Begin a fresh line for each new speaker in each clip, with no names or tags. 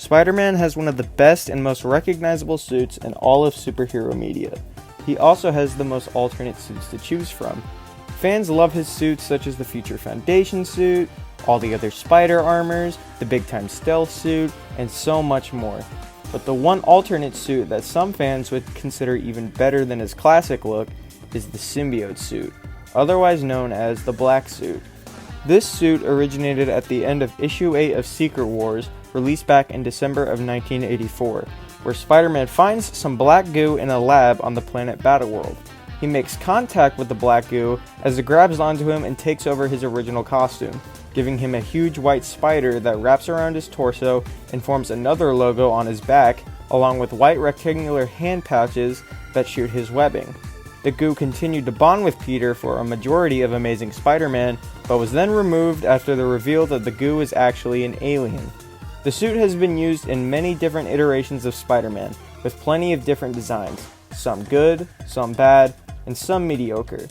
Spider-Man has one of the best and most recognizable suits in all of superhero media. He also has the most alternate suits to choose from. Fans love his suits such as the Future Foundation suit, all the other spider armors, the big time stealth suit, and so much more. But the one alternate suit that some fans would consider even better than his classic look is the Symbiote suit, otherwise known as the Black Suit. This suit originated at the end of issue 8 of Secret Wars, released back in December of 1984, where Spider-Man finds some black goo in a lab on the planet Battleworld. He makes contact with the black goo as it grabs onto him and takes over his original costume, giving him a huge white spider that wraps around his torso and forms another logo on his back, along with white rectangular hand pouches that shoot his webbing. The goo continued to bond with Peter for a majority of Amazing Spider-Man, but was then removed after the reveal that the goo is actually an alien. The suit has been used in many different iterations of Spider-Man, with plenty of different designs, some good, some bad, and some mediocre.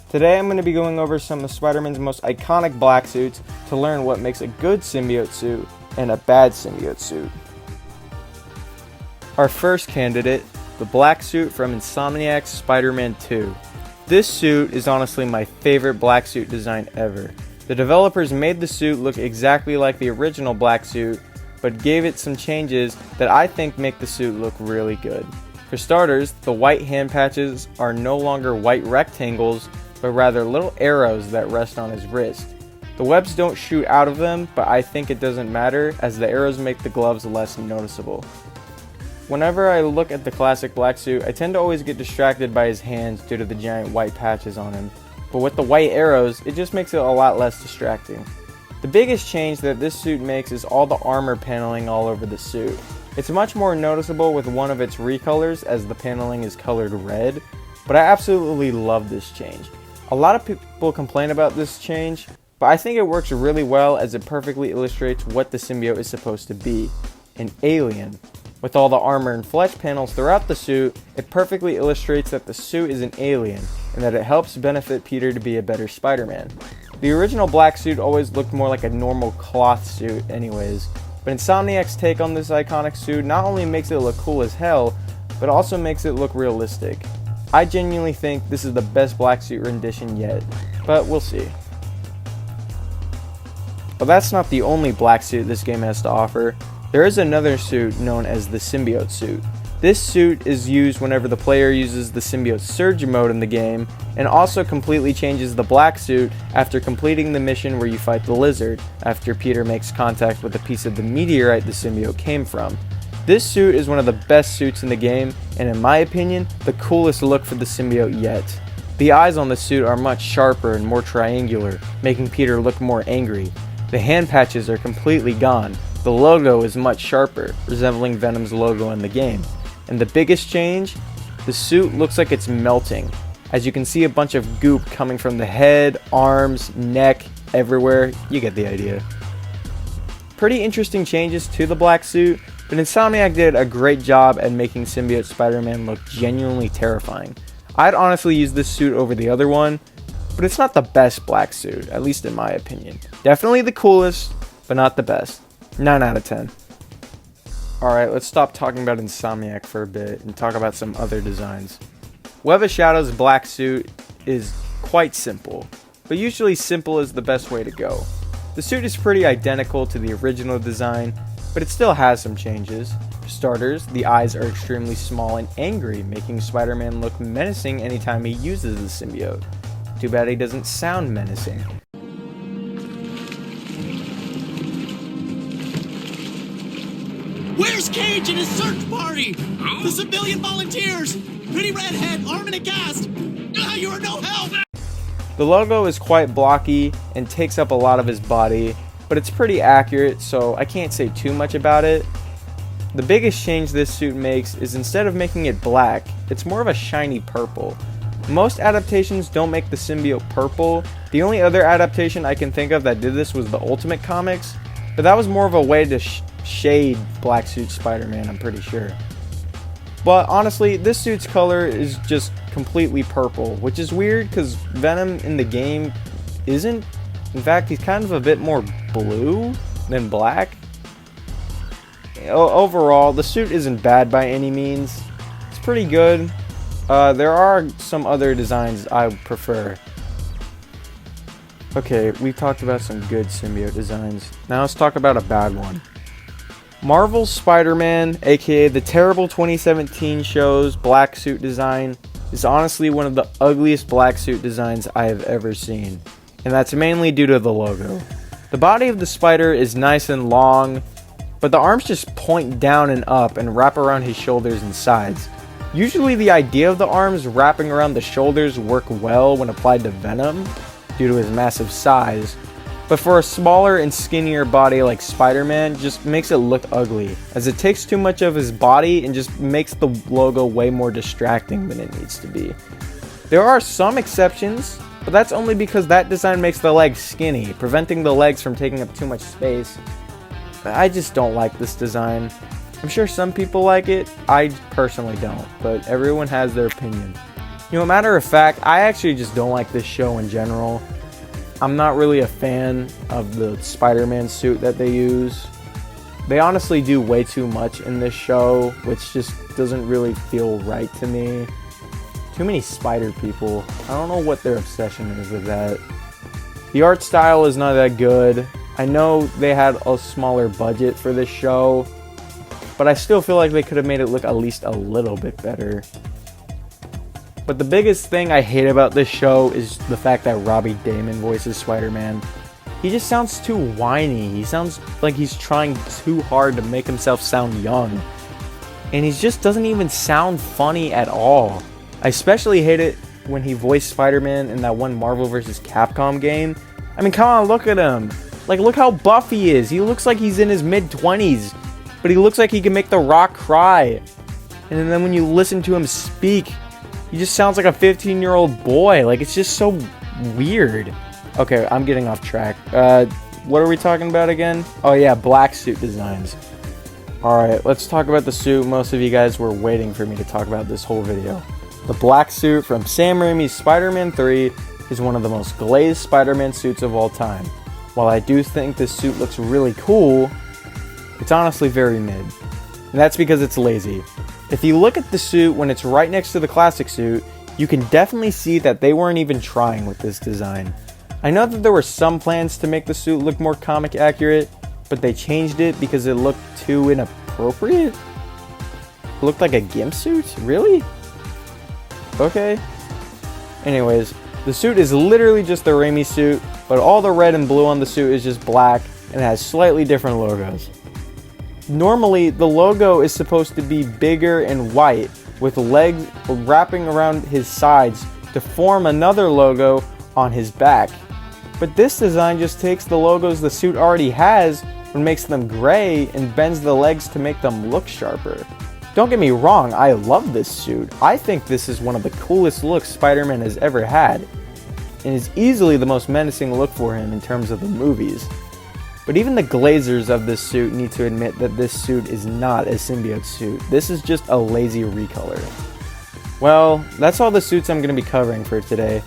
Today I'm going to be going over some of Spider-Man's most iconic black suits to learn what makes a good symbiote suit and a bad symbiote suit. Our first candidate, the black suit from Insomniac's Spider-Man 2. This suit is honestly my favorite black suit design ever. The developers made the suit look exactly like the original black suit, but gave it some changes that I think make the suit look really good. For starters, the white hand patches are no longer white rectangles, but rather little arrows that rest on his wrist. The webs don't shoot out of them, but I think it doesn't matter as the arrows make the gloves less noticeable. Whenever I look at the classic black suit, I tend to always get distracted by his hands due to the giant white patches on him, but with the white arrows, it just makes it a lot less distracting. The biggest change that this suit makes is all the armor paneling all over the suit. It's much more noticeable with one of its recolors as the paneling is colored red, but I absolutely love this change. A lot of people complain about this change, but I think it works really well as it perfectly illustrates what the symbiote is supposed to be, an alien. With all the armor and flesh panels throughout the suit, it perfectly illustrates that the suit is an alien, and that it helps benefit Peter to be a better Spider-Man. The original black suit always looked more like a normal cloth suit anyways, but Insomniac's take on this iconic suit not only makes it look cool as hell, but also makes it look realistic. I genuinely think this is the best black suit rendition yet, but we'll see. But that's not the only black suit this game has to offer. There is another suit known as the Symbiote suit. This suit is used whenever the player uses the Symbiote Surge mode in the game, and also completely changes the black suit after completing the mission where you fight the lizard, after Peter makes contact with a piece of the meteorite the symbiote came from. This suit is one of the best suits in the game, and in my opinion, the coolest look for the symbiote yet. The eyes on the suit are much sharper and more triangular, making Peter look more angry. The hand patches are completely gone. The logo is much sharper, resembling Venom's logo in the game. And the biggest change? The suit looks like it's melting, as you can see a bunch of goop coming from the head, arms, neck, everywhere. You get the idea. Pretty interesting changes to the black suit, but Insomniac did a great job at making Symbiote Spider-Man look genuinely terrifying. I'd honestly use this suit over the other one, but it's not the best black suit, at least in my opinion. Definitely the coolest, but not the best. 9 out of 10. Alright, let's stop talking about Insomniac for a bit and talk about some other designs. Web of Shadow's black suit is quite simple, but usually simple is the best way to go. The suit is pretty identical to the original design, but it still has some changes. For starters, the eyes are extremely small and angry, making Spider-Man look menacing anytime he uses the symbiote. Too bad he doesn't sound menacing.
Where's Cage and his search party? The civilian volunteers! Pretty redhead, arm in a cast! You are no help!
The logo is quite blocky and takes up a lot of his body, but it's pretty accurate, so I can't say too much about it. The biggest change this suit makes is instead of making it black, it's more of a shiny purple. Most adaptations don't make the symbiote purple. The only other adaptation I can think of that did this was the Ultimate Comics, but that was more of a way to shade Black Suit Spider-Man, I'm pretty sure. But honestly, this suit's color is just completely purple, which is weird because Venom in the game isn't. In fact, he's kind of a bit more blue than black. overall, the suit isn't bad by any means. It's pretty good. There are some other designs I prefer. Okay, we talked about some good symbiote designs. Now let's talk about a bad one. Marvel's Spider-Man, aka the terrible 2017 show's black suit design, is honestly one of the ugliest black suit designs I have ever seen. And that's mainly due to the logo. The body of the spider is nice and long, but the arms just point down and up and wrap around his shoulders and sides. Usually the idea of the arms wrapping around the shoulders work well when applied to Venom, due to his massive size, but for a smaller and skinnier body like Spider-Man, just makes it look ugly, as it takes too much of his body and just makes the logo way more distracting than it needs to be. There are some exceptions, but that's only because that design makes the legs skinny, preventing the legs from taking up too much space. I just don't like this design. I'm sure some people like it, I personally don't, but everyone has their opinion. You know, matter of fact, I actually just don't like this show in general. I'm not really a fan of the Spider-Man suit that they use. They honestly do way too much in this show, which just doesn't really feel right to me. Too many spider people. I don't know what their obsession is with that. The art style is not that good. I know they had a smaller budget for this show, but I still feel like they could have made it look at least a little bit better. But the biggest thing I hate about this show is the fact that Robbie Daymond voices Spider-Man. He just sounds too whiny. He sounds like he's trying too hard to make himself sound young. And he just doesn't even sound funny at all. I especially hate it when he voiced Spider-Man in that one Marvel vs. Capcom game. I mean, come on, look at him. Like, look how buff he is. He looks like he's in his mid-20s. But he looks like he can make The Rock cry. And then when you listen to him speak, he just sounds like a 15-year-old boy. Like, it's just so weird. Okay, I'm getting off track. What are we talking about again? Oh yeah, black suit designs. Alright, let's talk about the suit most of you guys were waiting for me to talk about this whole video. The black suit from Sam Raimi's Spider-Man 3 is one of the most glazed Spider-Man suits of all time. While I do think this suit looks really cool, it's honestly very mid. And that's because it's lazy. If you look at the suit when it's right next to the classic suit, you can definitely see that they weren't even trying with this design. I know that there were some plans to make the suit look more comic accurate, but they changed it because it looked too inappropriate? It looked like a gimp suit? Really? Okay. Anyways, the suit is literally just the Raimi suit, but all the red and blue on the suit is just black and has slightly different logos. Normally, the logo is supposed to be bigger and white, with legs wrapping around his sides to form another logo on his back. But this design just takes the logos the suit already has and makes them gray and bends the legs to make them look sharper. Don't get me wrong, I love this suit. I think this is one of the coolest looks Spider-Man has ever had, and is easily the most menacing look for him in terms of the movies. But even the glazers of this suit need to admit that this suit is not a symbiote suit. This is just a lazy recolor. Well, that's all the suits I'm going to be covering for today.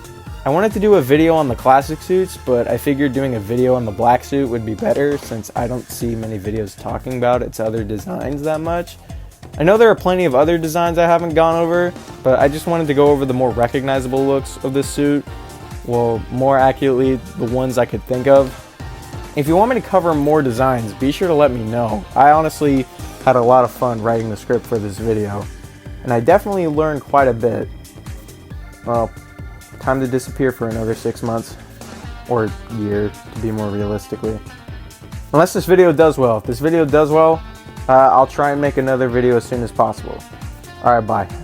I wanted to do a video on the classic suits, but I figured doing a video on the black suit would be better since I don't see many videos talking about its other designs that much. I know there are plenty of other designs I haven't gone over, but I just wanted to go over the more recognizable looks of this suit. Well, more accurately, the ones I could think of. If you want me to cover more designs, be sure to let me know. I honestly had a lot of fun writing the script for this video, and I definitely learned quite a bit. Well, time to disappear for another 6 months, or year, to be more realistically. Unless this video does well. If this video does well, I'll try and make another video as soon as possible. Alright, bye.